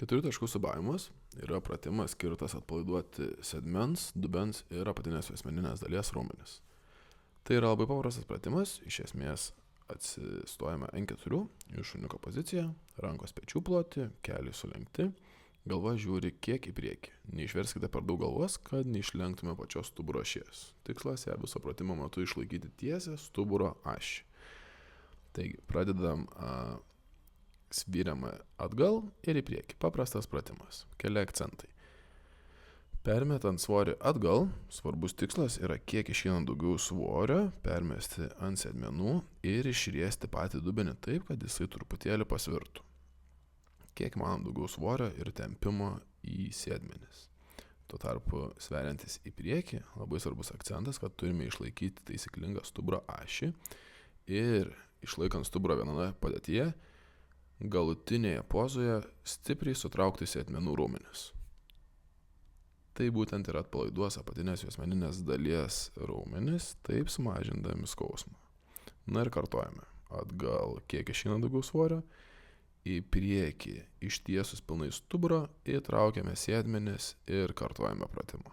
Keturių taškų siūbavimas yra pratimas skirtas atpalaiduoti sėdmens, dubens ir apatinės juosmeninės dalies raumenis. Tai yra labai paprastas pratimas, iš esmės atsistojame ant keturių, iš šuniuko pozicija, rankos pečių ploti, keliai sulenkti, galva žiūri kiek į priekį. Neišverskite per daug galvos, kad neišlenktume pačios stuburo ašies. Tikslas ją viso pratimo metu išlaikyti tiesę stuburo ašį. Taigi, pradedam sviriamą atgal ir į priekį. Paprastas pratimas. Keli akcentai. Permetant svorį atgal, svarbus tikslas yra kiek išeinant daugiau svorio, permesti ant sėdmenų ir išriesti patį dubenį taip, kad jisai truputėlį pasvirtų. Kiek manom daugiau svorio ir tempimo į sėdmenis. Tuo tarpu sveriantis į priekį, labai svarbus akcentas, kad turime išlaikyti taisyklingą stuburo ašį ir išlaikant stuburą vienoje padėtyje, galutinėje pozoje stipriai sutraukti sėdmenų raumenis. Tai būtent ir atpalaiduos apatinės juosmeninės dalies raumenis, taip sumažindami skausmą. Na ir kartojame. Atgal kiek išeina daugiau svorio, į priekį ištiesus pilnai stuburą, įtraukiame sėdmenis ir kartojame pratimą.